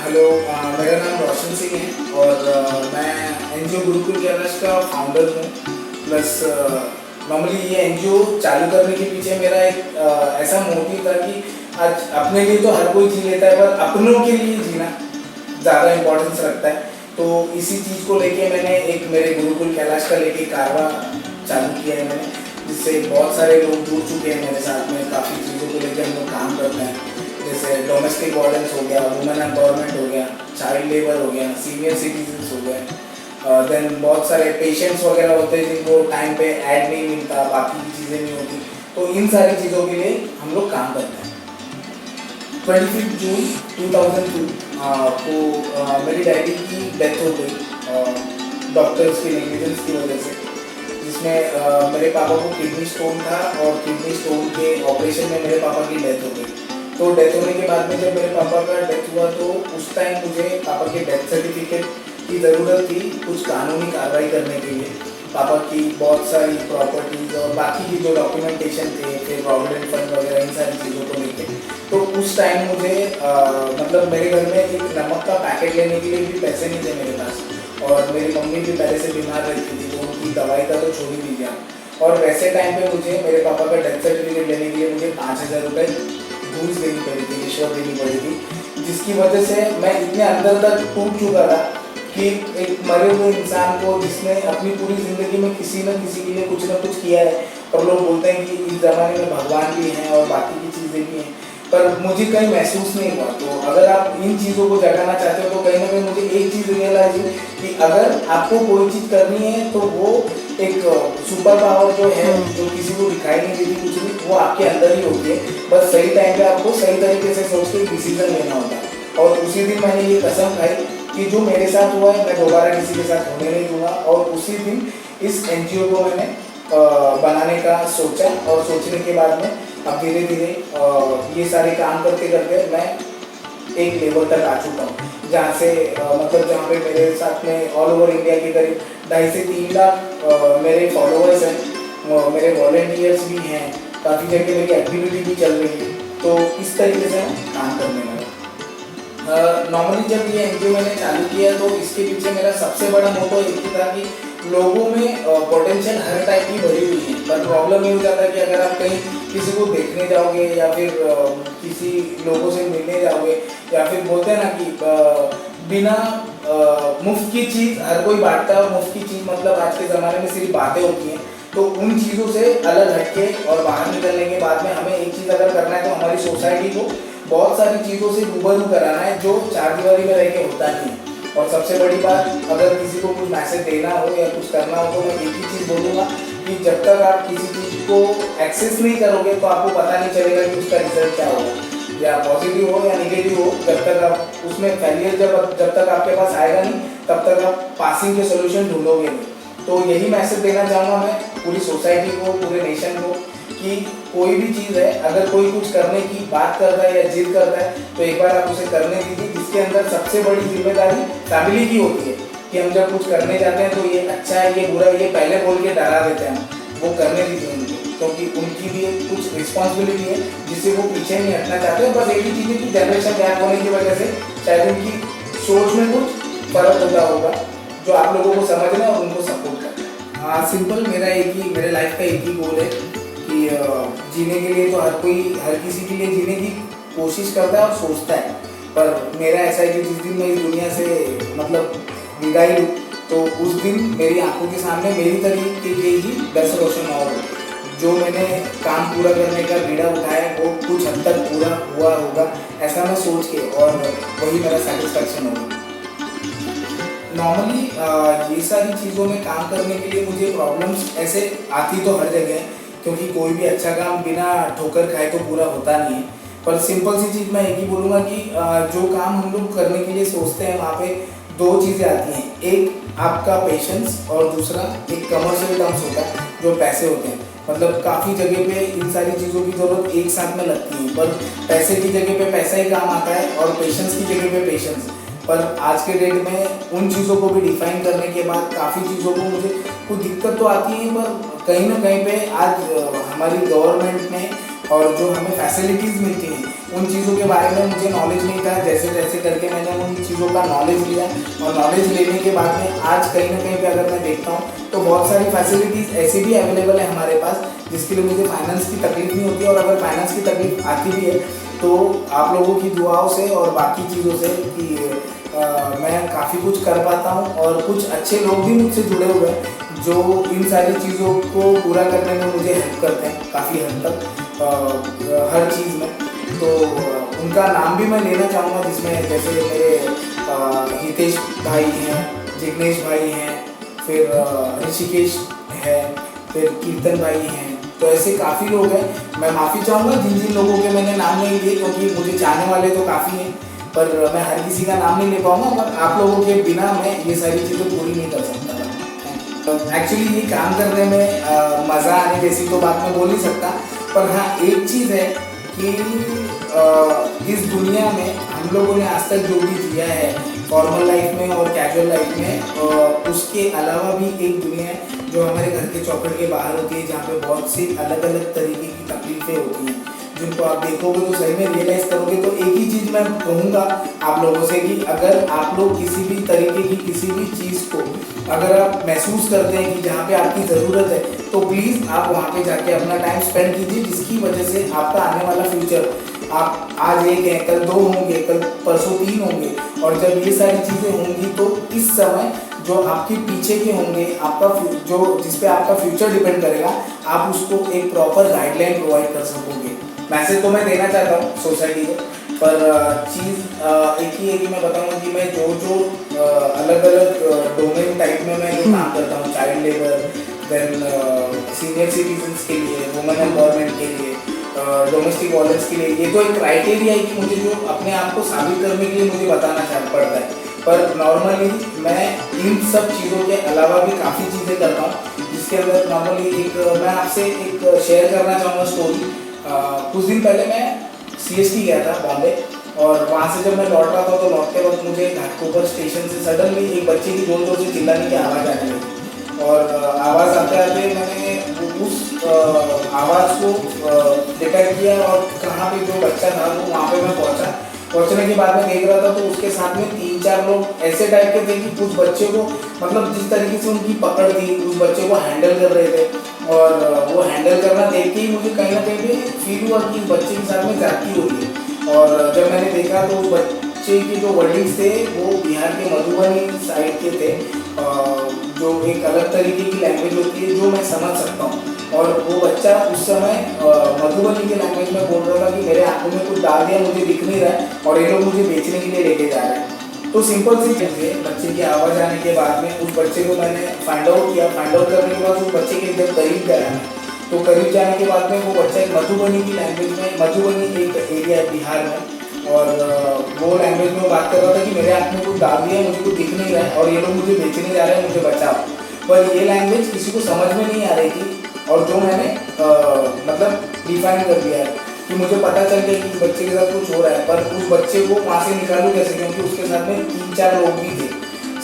Hello, मेरा नाम रोशन सिंह है और मैं एनजीओ गुरुकुल कैलाश का फाउंडर हूँ। प्लस नॉर्मली ये एनजीओ चालू करने के पीछे मेरा एक ऐसा मोटिव था कि आज अपने लिए तो हर कोई जी लेता है, पर अपनों के लिए जीना ज़्यादा इम्पोर्टेंस रखता है। तो इसी चीज़ को लेके मैंने एक मेरे गुरुकुल कैलाश का लेके कारवा चालू किया है मैंने, जिससे बहुत सारे लोग जुड़ चुके हैं मेरे साथ में। काफ़ी चीज़ों को लेकर हम लोग काम करते हैं, जैसे डोमेस्टिक वायलेंस हो गया, वुमेन एम्पावरमेंट हो गया, चाइल्ड लेबर हो गया, सीनियर सिटीजन्स हो गए, देन बहुत सारे पेशेंट्स वगैरह होते हैं जिनको टाइम पे ऐड नहीं मिलता, बाकी की चीज़ें नहीं होती। तो इन सारी चीज़ों के लिए हम लोग काम करते हैं। 25 जून 2002 को मेरी डैडी की डेथ हो गई डॉक्टर्स की नेग्लिजेंस की वजह से, जिसमें मेरे पापा को किडनी स्टोन था और किडनी स्टोन के ऑपरेशन में मेरे पापा की डेथ हो गई। तो डेथ होने के बाद में जब मेरे पापा का डेथ हुआ तो उस टाइम मुझे पापा के डेथ सर्टिफिकेट की ज़रूरत थी कुछ कानूनी कार्रवाई करने के लिए। पापा की बहुत सारी प्रॉपर्टीज़ और बाकी की जो डॉक्यूमेंटेशन थे, फिर प्रोविडेंट फंड वगैरह, इन सारी चीज़ों को लेके तो उस टाइम मुझे मतलब मेरे घर में एक नमक का पैकेट लेने के लिए भी पैसे नहीं थे मेरे पास, और मेरी मम्मी भी पहले से बीमार रहती थी, तो उनकी दवाई का तो छोड़ ही दीजिए। और वैसे टाइम पे मुझे मेरे पापा का डेथ सर्टिफिकेट लेने के लिए मुझे 5,000 रुपये घूस देनी पड़ी थी, रिश्वत देनी पड़ी थी, जिसकी वजह से मैं इतने अंदर तक टूट चुका था कि एक मरे हुए इंसान को, जिसने अपनी पूरी ज़िंदगी में किसी न किसी के लिए कुछ ना कुछ किया है, और लोग बोलते हैं कि इस ज़माने में भगवान भी हैं और बाकी की चीज़ें भी हैं, पर मुझे कहीं महसूस नहीं हुआ। तो अगर आप इन चीज़ों को जगाना चाहते हो तो कहीं ना कहीं मुझे एक चीज़ रियलाइज हुई कि अगर आपको कोई चीज़ करनी है तो वो एक सुपर पावर जो है, जो किसी को दिखाई नहीं देती कुछ भी, वो आपके अंदर ही होती है। बस सही टाइम पे आपको सही तरीके से सोच के डिसीजन लेना होता है। और उसी दिन मैंने ये कसम खाई कि जो मेरे साथ हुआ है मैं दोबारा किसी के साथ होने नहीं दूंगा। और उसी दिन इस एनजीओ को मैंने बनाने का सोचा, और सोचने के बाद में अब धीरे धीरे ये सारे काम करते करते मैं एक लेवल तक आ चुका हूँ, जहाँ से मतलब जहाँ पे मेरे साथ में ऑल ओवर इंडिया के करीब 2.5 से 3 लाख मेरे फॉलोअर्स हैं, मेरे वॉलेंटियर्स भी हैं, काफ़ी जगह मेरी एक्टिविटी भी चल रही है। तो इस तरीके से मैं काम करने लगा। नॉर्मली जब ये एनजीओ मैंने चालू किया तो इसके पीछे मेरा सबसे बड़ा मोटो एक ही था कि लोगों में पोटेंशियल हर टाइप की भरी हुई है, पर प्रॉब्लम ये हो जाता है कि अगर आप कहीं किसी को देखने जाओगे या फिर किसी लोगों से मिलने जाओगे, या फिर बोलते हैं ना कि बिना मुफ्त की चीज़ हर कोई बांटता है, और मुफ्त की चीज़ मतलब आज के ज़माने में सिर्फ बातें होती हैं। तो उन चीज़ों से अलग हटके और बाहर निकलने के बाद में हमें एक चीज़ अगर करना है तो हमारी सोसाइटी को बहुत सारी चीज़ों से रूबरू कराना है जो चार दीवारी में रह के होता नहीं है। और सबसे बड़ी बात, अगर किसी को कुछ मैसेज देना हो या कुछ करना हो तो मैं एक ही चीज़ बोलूँगा कि जब तक आप किसी चीज़ को एक्सेस नहीं करोगे तो आपको पता नहीं चलेगा कि उसका रिजल्ट क्या होगा, या पॉजिटिव हो या नेगेटिव हो। जब तक आप उसमें फेलियर जब तक आपके पास आएगा नहीं, तब तक आप पासिंग के सोल्यूशन ढूंढोगे नहीं। तो यही मैसेज देना चाहूँगा मैं पूरी सोसाइटी को, पूरे नेशन को, कि कोई भी चीज़ है, अगर कोई कुछ करने की बात करता है या जिद करता है तो एक बार आप उसे करने दीजिए। जिसके अंदर सबसे बड़ी जिम्मेदारी फैमिली की होती है कि हम जब कुछ करने जाते हैं तो ये अच्छा है, ये बुरा है, ये पहले बोल के डरा देते हैं, वो करने दीजिए उनको, क्योंकि उनकी भी कुछ रिस्पॉन्सिबिलिटी है जिससे वो पीछे नहीं हटना चाहते हैं। बस एक ही चीज़ है कि जनरेशन गैप होने की वजह से शायद उनकी सोच में कुछ फर्क होता होगा, जो आप लोगों को समझना है और उनको सपोर्ट करना। हाँ, सिंपल मेरा मेरे लाइफ का एक ही गोल है कि जीने के लिए तो हर किसी के लिए जीने की कोशिश करता है और सोचता है, पर मेरा ऐसा है कि जिस दिन मैं इस दुनिया से मतलब विदाई लूँ तो उस दिन मेरी आंखों के सामने मेरी तरीके के ही 10 रोशन और जो मैंने काम पूरा करने का बीड़ा उठाया वो कुछ हद तक पूरा हुआ होगा, ऐसा मैं सोच के, और वही मेरा सेटिस्फैक्शन होगा। नॉर्मली ये सारी चीज़ों में काम करने के लिए मुझे प्रॉब्लम्स ऐसे आती तो हर जगह है, क्योंकि कोई भी अच्छा काम बिना ठोकर खाए तो पूरा होता नहीं है। पर सिंपल सी चीज़ मैं एक ही बोलूँगा कि जो काम हम लोग करने के लिए सोचते हैं वहाँ पे 2 चीज़ें आती हैं, एक आपका पेशेंस और दूसरा एक कमर्शियल टर्म्स होता है जो पैसे होते हैं। मतलब काफ़ी जगह पे इन सारी चीज़ों की ज़रूरत एक साथ में लगती है, पर पैसे की जगह पे पैसा ही काम आता है और पेशेंस की जगह पे पेशेंस। पर आज के डेट में उन चीज़ों को भी डिफाइन करने के बाद काफ़ी चीज़ों को मुझे कुछ दिक्कत तो आती है, पर कहीं ना कहीं पे आज हमारी गवर्नमेंट ने और जो हमें फैसिलिटीज़ मिलती हैं उन चीज़ों के बारे में मुझे नॉलेज नहीं था। जैसे जैसे करके मैंने उन चीज़ों का नॉलेज लिया और नॉलेज लेने के बाद में आज कहीं ना कहीं पे अगर मैं देखता हूँ तो बहुत सारी फैसिलिटीज़ ऐसी भी अवेलेबल है हमारे पास जिसके लिए मुझे फाइनेंस की तकलीफ नहीं होती। और अगर फाइनेंस की तकलीफ आती भी है तो आप लोगों की दुआओं से और बाकी चीज़ों से कि मैं काफ़ी कुछ कर पाता हूँ और कुछ अच्छे लोग भी मुझसे जुड़े हुए हैं जो इन सारी चीज़ों को पूरा करने में मुझे हेल्प करते हैं काफ़ी हद तक हर चीज़ में। तो उनका नाम भी मैं लेना चाहूँगा जिसमें जैसे मेरे हितेश भाई हैं, जिग्नेश भाई हैं, फिर ऋषिकेश है, फिर कीर्तन भाई हैं। तो ऐसे काफ़ी लोग हैं। मैं माफ़ी चाहूँगा जिन जिन लोगों के मैंने नाम नहीं लिए क्योंकि मुझे चाहने वाले तो काफ़ी हैं पर मैं हर किसी का नाम नहीं ले पाऊँगा। पर आप लोगों के बिना मैं ये सारी चीज़ें पूरी नहीं कर सकता। एक्चुअली ये काम करने में मज़ा आने जैसी तो बात मैं बोल नहीं सकता। पर हाँ एक चीज़ है कि इस दुनिया में हम लोगों ने आज तक जो भी जिया है फॉर्मल लाइफ में और कैजुअल लाइफ में उसके अलावा भी एक दुनिया है जो हमारे घर के चौखट के बाहर होती है जहाँ पे बहुत सी अलग अलग तरीके की तकलीफ़ें होती हैं जिनको आप देखोगे तो सही में रियलाइज़ करोगे। तो एक ही चीज़ मैं कहूँगा आप लोगों से कि अगर आप लोग किसी भी तरीके की किसी भी चीज़ को अगर आप महसूस करते हैं कि जहाँ पे आपकी ज़रूरत है तो प्लीज़ आप वहाँ पे जाके अपना टाइम स्पेंड कीजिए जिसकी वजह से आपका आने वाला फ्यूचर आप आज एक हैं कल दो होंगे कल परसों तीन होंगे। और जब ये सारी चीज़ें होंगी तो इस समय जो आपके पीछे के होंगे आपका जो जिस पे आपका फ्यूचर डिपेंड करेगा आप उसको एक प्रॉपर गाइडलाइन प्रोवाइड कर सकोगे। मैसेज तो मैं देना चाहता हूँ सोसाइटी को पर चीज़ एक ही है कि मैं बताऊँगा कि मैं जो अलग अलग डोमेन टाइप में मैं जो काम करता हूँ child labour then senior citizens के लिए वुमेन एम्पावरमेंट के लिए डोमेस्टिक वायलेंस के लिए ये तो एक क्राइटेरिया है कि मुझे जो अपने आप को साबित करने के लिए मुझे बताना पड़ता है। पर नॉर्मली मैं इन सब चीज़ों के अलावा भी काफ़ी चीज़ें करता हूँ जिसके अंदर नॉर्मली एक मैं आपसे एक शेयर करना चाहूँगा स्टोरी। कुछ दिन पहले मैं CST गया था बॉम्बे और वहाँ से जब मैं लौट रहा था तो लौटते वक्त मुझे घाटकोपर स्टेशन से सडनली एक बच्चे की जोर जोर से चिल्लाने की आवाज़ आने लगी और आवाज़ आते आते मैंने उस आवाज़ को डिटेक्ट किया और कहाँ पे जो बच्चा था वो वहाँ पे मैं पहुँचने के बाद में देख रहा था तो उसके साथ में 3-4 लोग ऐसे टाइप के थे कि उस बच्चे को मतलब जिस तरीके से उनकी पकड़ थी उस बच्चे को हैंडल कर रहे थे और वो हैंडल करना देख के ही मुझे कहीं ना कहीं पे फील हुआ कि बच्चे के साथ में जाती हो रही है। और जब मैंने देखा तो उस बच्चे के जो वर्डिंग्स थे वो बिहार के मधुबनी साइड के थे जो एक अलग तरीके की लैंग्वेज होती है जो मैं समझ सकता हूँ। और वो बच्चा उस समय मधुबनी के लैंग्वेज में बोल रहा था कि मेरे आंखों में कुछ डाल दिया मुझे दिख नहीं रहा है और ये लोग मुझे बेचने के लिए लेके जा रहे हैं। तो सिंपल सी चीज़ है बच्चे की आवाज़ आने के बाद में उस बच्चे को मैंने फाइंड आउट किया। फाइंड आउट करने के बाद उस बच्चे के जब करीब गया मैं तो करीब जाने के बाद में वो बच्चा एक मधुबनी की लैंग्वेज में मधुबनी एक एरिया है बिहार में और वो लैंग्वेज में बात कर रहा था कि मेरे आँख में कुछ डाल दिया मुझे कुछ दिख नहीं रहा है और ये लोग मुझे बेचने जा रहे हैं मुझे बचाओ। पर ये लैंग्वेज किसी को समझ में नहीं आ रही थी और जो मैंने मतलब डिफाइन कर दिया है कि मुझे पता चल गया कि बच्चे के साथ कुछ हो रहा है। पर उस बच्चे को वहाँ से निकालूँ कैसे क्योंकि उसके साथ में 3-4 लोग भी थे।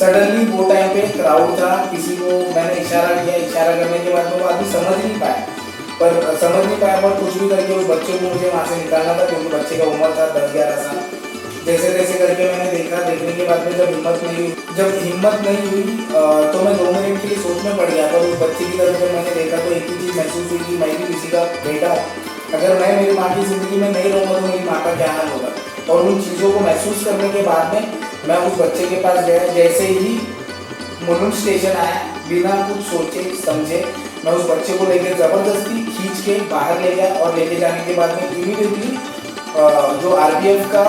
सडनली वो टाइम पे क्राउड था किसी को मैंने इशारा किया इशारा करने के बाद वो आदमी समझ नहीं पाया पर कुछ भी करके उस बच्चे को मुझे वहाँ से निकालना था क्योंकि बच्चे का उम्र था 10-11 साल। जैसे तैसे करके मैंने देखने के बाद में जब हिम्मत नहीं हुई तो मैं 2 मिनट के लिए सोच में पड़ गया। पर उस बच्चे की तरफ जब मैंने देखा तो एक ही चीज़ महसूस हुई कि मैं भी किसी का बेटा अगर मैं मेरी माँ की ज़िंदगी में नहीं रहूँगा तो मेरी माँ का क्या हाल होगा। और उन चीज़ों को महसूस करने के बाद में मैं उस बच्चे के पास गया। जैसे ही मुलुंड स्टेशन आया बिना कुछ सोचे समझे मैं उस बच्चे को लेकर ज़बरदस्ती खींच के बाहर ले गया और लेके जाने के बाद में इमीडिएटली जो RPF का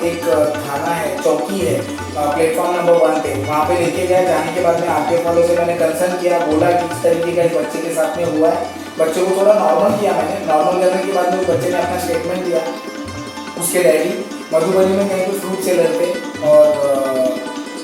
एक थाना है चौकी है प्लेटफॉर्म नंबर 1 पे वहाँ पे लेके गया। जाने के बाद में RPF वालों से मैंने कंसर्न किया बोला कि इस तरीके का इस बच्चे के साथ में हुआ है। बच्चे को थोड़ा नॉर्मल किया मैंने। नॉर्मल करने के बाद में उस बच्चे ने अपना स्टेटमेंट दिया। उसके डैडी मधुबनी में कहीं पर फ्रूट सेलर थे और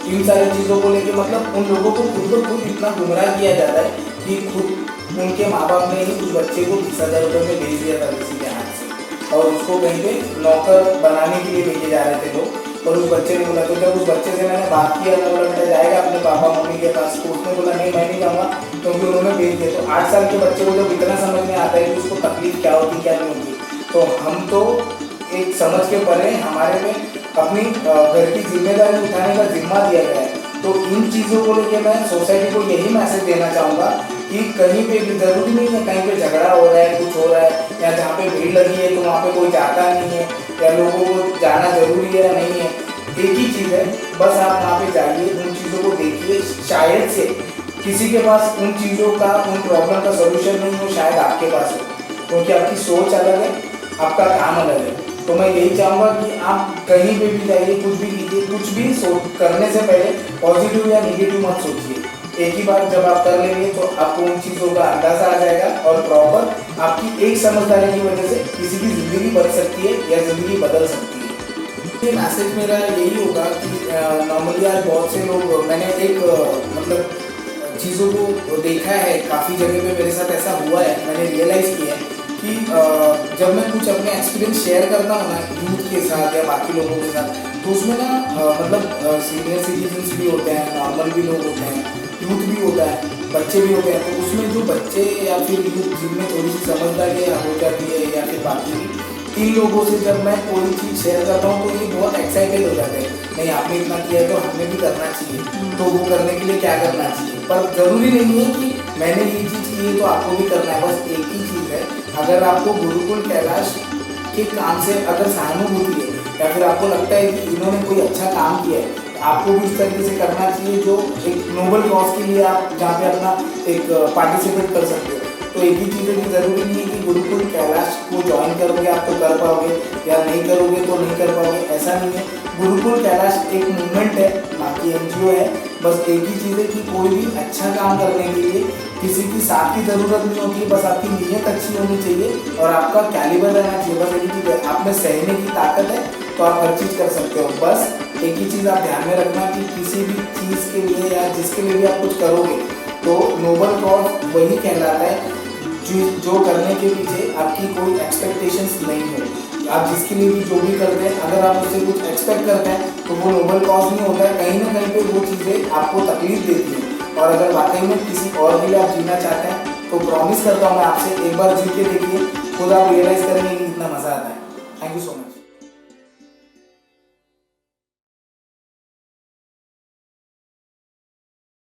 इन सारी चीज़ों को लेके मतलब उन लोगों को खुद ब खुद इतना गुमराह किया जाता है कि खुद उनके माँ बाप ने ही उस बच्चे को 20,000 रुपये में भेज दिया था किसी के हाथ से और उसको कहीं पे नौकर बनाने के लिए लेके जा रहे थे लोग पर उस बच्चे ने बोला, तो जब उस बच्चे से मैंने बात किया, मैं बोला बेटा जाएगा अपने पापा मम्मी के पास, तो उसने बोला नहीं मैं नहीं जाऊँगा, क्योंकि उन्होंने भेज दिया। तो 8 साल के बच्चे को जब इतना समझ में आता है कि उसको तकलीफ क्या होती क्या नहीं होती, तो हम तो एक समझ के परे हमारे में अपनी घर की जिम्मेदारी उठाने का जिम्मा दिया गया है। तो इन चीज़ों को लेकर मैं सोसाइटी को यही मैसेज देना चाहूँगा कि कहीं पे भी ज़रूरी नहीं है कहीं पे झगड़ा हो रहा है, कुछ हो रहा है, या जहाँ पे भीड़ लगी है तो वहाँ पे कोई जाता नहीं है, या लोगों को जाना ज़रूरी है या नहीं है। एक ही चीज़ है, बस आप वहाँ पे जाइए, उन चीज़ों को देखिए, शायद से किसी के पास उन चीज़ों का, उन प्रॉब्लम का सोल्यूशन नहीं हो, शायद आपके पास हो, क्योंकि आपकी सोच अलग है, आपका काम अलग है। तो मैं यही चाहूँगा कि आप कहीं पे भी जाइए, कुछ भी कीजिए, कुछ भी करने से पहले पॉजिटिव या निगेटिव मत सोचिए। एक ही बार जब आप कर लेंगे तो आपको उन चीज़ों का अंदाज़ा आ जाएगा, और प्रॉपर आपकी एक समझदारी की वजह से किसी की ज़िंदगी बच सकती है या ज़िंदगी बदल सकती है। ये मैसेज मेरा यही होगा कि नॉर्मली आज बहुत से लोग, मैंने एक मतलब चीज़ों को देखा है, काफ़ी जगह पे मेरे साथ ऐसा हुआ है, मैंने रियलाइज़ किया है कि जब मैं कुछ अपने एक्सपीरियंस शेयर करता हूँ ना यूथ के साथ या बाकी लोगों के साथ, तो उसमें ना मतलब सीनियर सिटीजन्स भी होते हैं, नॉर्मल भी लोग होते हैं, यूथ भी होता है, बच्चे भी होते हैं। तो उसमें जो बच्चे या फिर यूथ जिनमें थोड़ी सी समझदारी हो जाती है, या फिर बाकी इन लोगों से जब मैं कोई चीज़ शेयर करता हूँ तो ये बहुत एक्साइटेड हो जाते हैं, नहीं आपने इतना किया है तो हमें भी करना चाहिए, तो वो करने के लिए क्या करना चाहिए। पर ज़रूरी नहीं है कि मैंने ये चीज़ की है तो आपको भी करना है। बस एक ही चीज़ है, अगर आपको गुरुकुल कैलाश के काम से अगर सहानुभूति है, या फिर आपको लगता है कि इन्होंने कोई अच्छा काम किया है, आपको भी इस तरीके से करना चाहिए, जो एक नोबल कॉज के लिए आप जहाँ पे अपना एक पार्टिसिपेट कर सकते हो। तो एक ही चीज़ है कि ज़रूरी नहीं है कि गुरुकुल कैलाश को ज्वाइन करोगे आप तो कर पाओगे, या नहीं करोगे तो नहीं कर पाओगे, ऐसा नहीं है। गुरुकुल कैलाश एक मूवमेंट है, बाकी NGO है। बस एक ही चीज़ है कि कोई भी अच्छा काम करने के लिए किसी की साथ की ज़रूरत नहीं होती, बस आपकी नीयत अच्छी होनी चाहिए और आपका कैलिबर रहना चाहिए। बस एक ही चीज़ है, आप में सहने की ताकत है तो आप हर चीज़ कर सकते हो। बस एक ही चीज़ आप ध्यान में रखना कि किसी भी चीज़ के लिए या जिसके लिए भी आप कुछ करोगे तो नोबल कॉज वही कहलाता है जो करने के पीछे आपकी कोई एक्सपेक्टेशंस नहीं हो। आप जिसके लिए भी जो भी करते हैं, अगर आप उससे कुछ एक्सपेक्ट करते हैं तो वो नोबल कॉज नहीं होता है, कहीं ना कहीं पे वो चीज़ें आपको तकलीफ देती हैं। और अगर वाकई में किसी और के लिए आप जीना चाहते हैं तो प्रॉमिस करता हूँ मैं आपसे, एक बार जी के देखिए, खुद आप रियलाइज़ करेंगे कि कितना मज़ा आता है। Thank you so much.